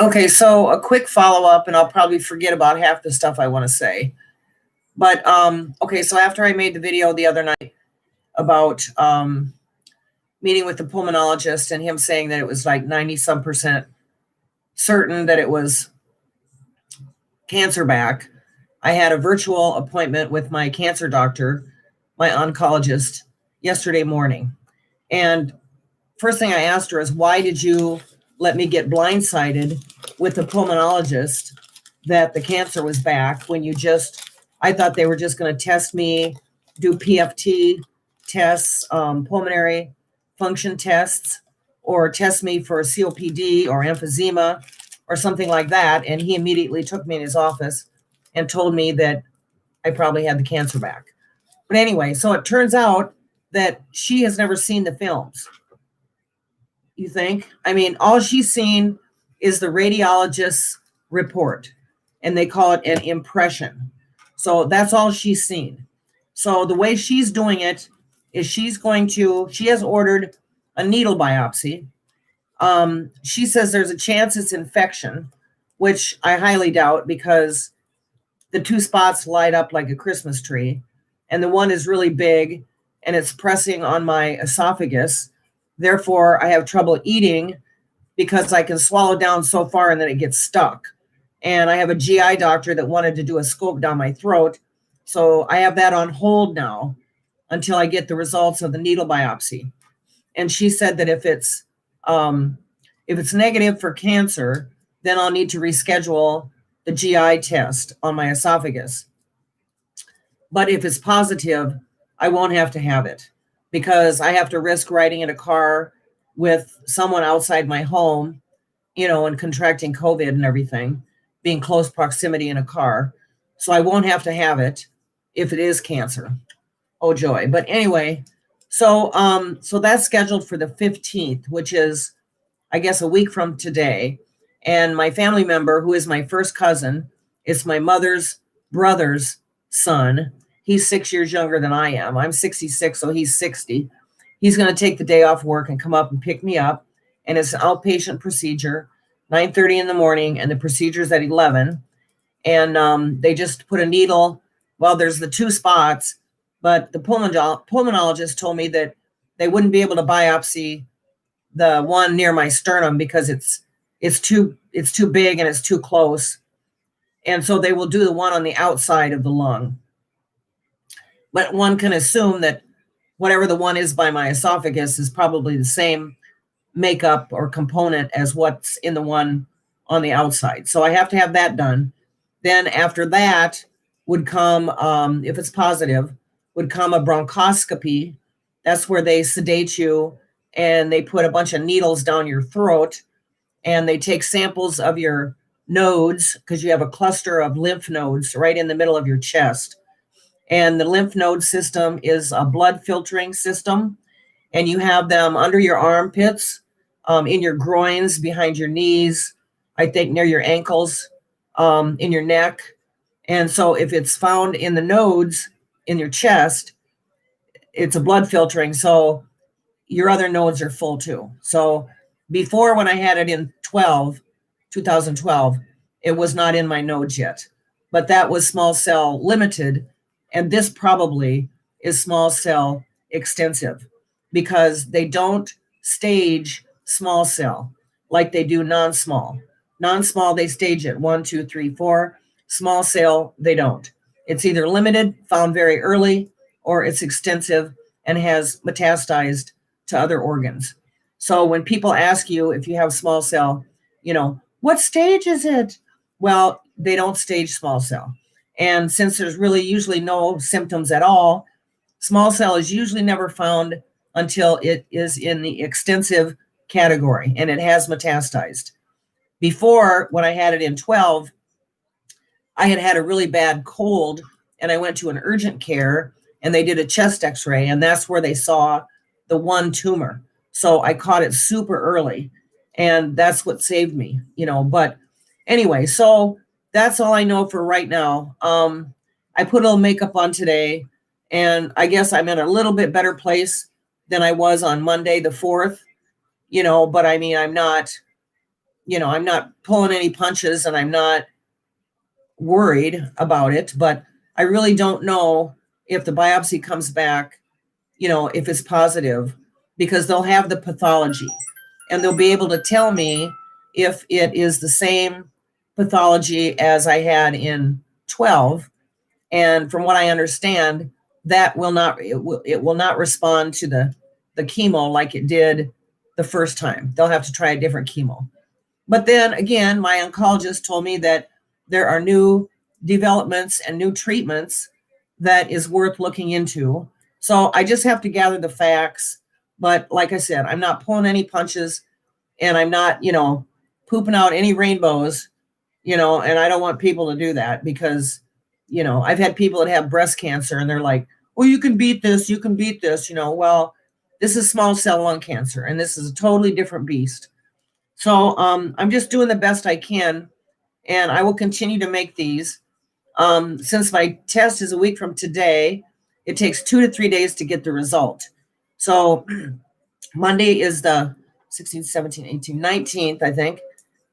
Okay, so a quick follow-up, and I'll probably forget about half the stuff I want to say. But okay, so after I made the video the other night about meeting with the pulmonologist and him saying that it was like 90-some% certain that it was cancer back, I had a virtual appointment with my cancer doctor, my oncologist, yesterday morning. And first thing I asked her is, why did you let me get blindsided with the pulmonologist that the cancer was back when I thought they were just going to test me, do PFT tests, pulmonary function tests, or test me for COPD or emphysema or something like that. And he immediately took me in his office and told me that I probably had the cancer back. But anyway, so it turns out that she has never seen the films. You think? I mean, all she's seen is the radiologist's report, and they call it an impression. So that's all she's seen. So the way she's doing it is she has ordered a needle biopsy. She says there's a chance it's infection, which I highly doubt because the two spots light up like a Christmas tree, and the one is really big and it's pressing on my esophagus. Therefore, I have trouble eating because I can swallow down so far and then it gets stuck. And I have a GI doctor that wanted to do a scope down my throat. So I have that on hold now until I get the results of the needle biopsy. And she said that if it's negative for cancer, then I'll need to reschedule the GI test on my esophagus. But if it's positive, I won't have to have it because I have to risk riding in a car with someone outside my home, and contracting COVID and everything, being close proximity in a car. So I won't have to have it if it is cancer. Oh, joy. But anyway, so that's scheduled for the 15th, which is, I guess, a week from today. And my family member, who is my first cousin, is my mother's brother's son. He's 6 years younger than I am. I'm 66, so he's 60. He's going to take the day off work and come up and pick me up. And it's an outpatient procedure, 9:30 in the morning, and the procedure's at 11. And they just put a needle. Well, there's the two spots, but the pulmonologist told me that they wouldn't be able to biopsy the one near my sternum because it's too big and it's too close. And so they will do the one on the outside of the lung. But one can assume that whatever the one is by my esophagus is probably the same makeup or component as what's in the one on the outside. So I have to have that done. Then after that would come, if it's positive, would come a bronchoscopy. That's where they sedate you and they put a bunch of needles down your throat and they take samples of your nodes because you have a cluster of lymph nodes right in the middle of your chest. And the lymph node system is a blood filtering system. And you have them under your armpits, in your groins, behind your knees, I think near your ankles, in your neck. And so if it's found in the nodes in your chest, it's a blood filtering. So your other nodes are full too. So before, when I had it in 2012, it was not in my nodes yet. But that was small cell limited. And this probably is small cell extensive because they don't stage small cell like they do non-small. Non-small, they stage it 1, 2, 3, 4. Small cell, they don't. It's either limited, found very early, or it's extensive and has metastasized to other organs. So when people ask you if you have small cell, what stage is it? Well, they don't stage small cell. And since there's really usually no symptoms at all, small cell is usually never found until it is in the extensive category and it has metastasized. Before, when I had it in 12, I had a really bad cold and I went to an urgent care and they did a chest x-ray and that's where they saw the one tumor. So I caught it super early and that's what saved me, but anyway, so that's all I know for right now. I put a little makeup on today, and I guess I'm in a little bit better place than I was on Monday the 4th, but I mean, I'm not I'm not pulling any punches and I'm not worried about it, but I really don't know if the biopsy comes back, if it's positive, because they'll have the pathology and they'll be able to tell me if it is the same pathology as I had in 12. And from what I understand, that it will not respond to the chemo like it did the first time. They'll have to try a different chemo. But then again, my oncologist told me that there are new developments and new treatments that is worth looking into. So I just have to gather the facts. But like I said, I'm not pulling any punches and I'm not, pooping out any rainbows, and I don't want people to do that because, I've had people that have breast cancer and they're like, well, you can beat this, well, this is small cell lung cancer and this is a totally different beast. So I'm just doing the best I can, and I will continue to make these. Since my test is a week from today, it takes 2 to 3 days to get the result. So Monday is the 16th, 17th, 18th, 19th, I think.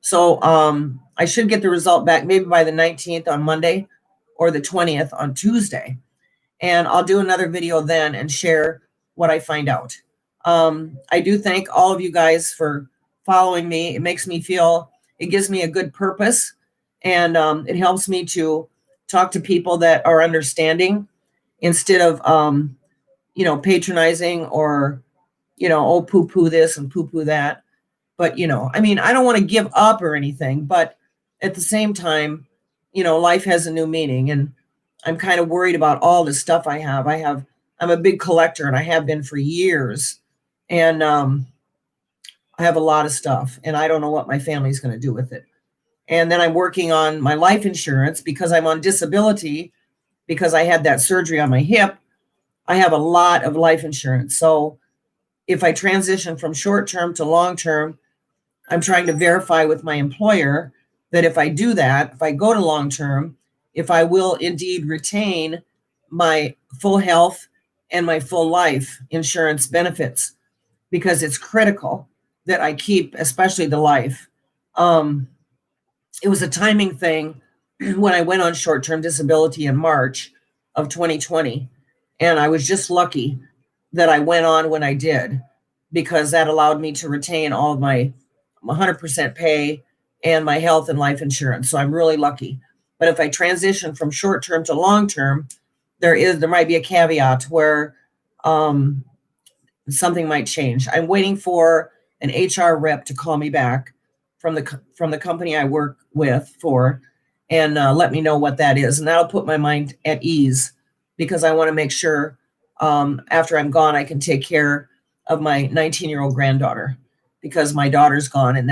So I should get the result back maybe by the 19th on Monday or the 20th on Tuesday. And I'll do another video then and share what I find out. I do thank all of you guys for following me. It makes me feel, it gives me a good purpose, and it helps me to talk to people that are understanding instead of, patronizing or, oh, poo-poo this and poo-poo that. But, I don't want to give up or anything, but at the same time, life has a new meaning, and I'm kind of worried about all the stuff I have. I'm a big collector and I have been for years. And I have a lot of stuff and I don't know what my family's going to do with it. And then I'm working on my life insurance because I'm on disability because I had that surgery on my hip. I have a lot of life insurance. So if I transition from short-term to long-term, I'm trying to verify with my employer that if I do that, if I go to long-term, if I will indeed retain my full health and my full life insurance benefits, because it's critical that I keep, especially the life. It was a timing thing when I went on short-term disability in March of 2020. And I was just lucky that I went on when I did, because that allowed me to retain all of my 100% pay and my health and life insurance. So I'm really lucky. But if I transition from short-term to long-term, there might be a caveat where something might change. I'm waiting for an HR rep to call me back from the company I work with for, and let me know what that is. And that'll put my mind at ease, because I want to make sure after I'm gone, I can take care of my 19-year-old granddaughter, because my daughter's gone and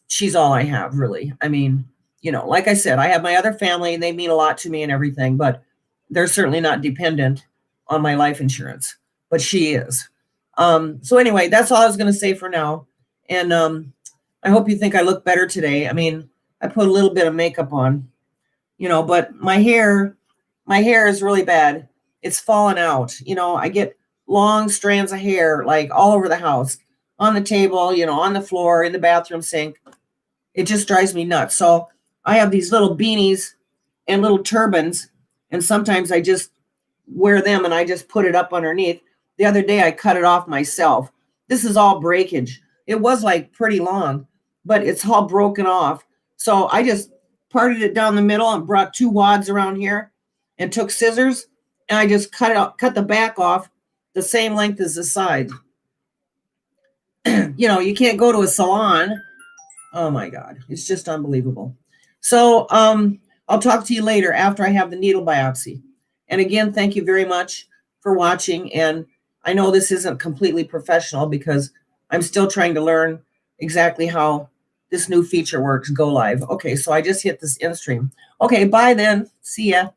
she's all I have, really. I mean, like I said, I have my other family and they mean a lot to me and everything, but they're certainly not dependent on my life insurance, but she is. So anyway, that's all I was going to say for now. And I hope you think I look better today. I mean, I put a little bit of makeup on, but my hair is really bad. It's fallen out. I get long strands of hair, like all over the house, on the table, on the floor, in the bathroom sink. It just drives me nuts. So I have these little beanies and little turbans, and sometimes I just wear them and I just put it up underneath. The other day I cut it off myself. This is all breakage. It was like pretty long, but it's all broken off. So I just parted it down the middle and brought 2 wads around here and took scissors and I just cut the back off the same length as the side. You can't go to a salon. Oh my God, it's just unbelievable. So I'll talk to you later after I have the needle biopsy. And again, thank you very much for watching. And I know this isn't completely professional because I'm still trying to learn exactly how this new feature works, go live. Okay, so I just hit this in stream. Okay, bye then. See ya.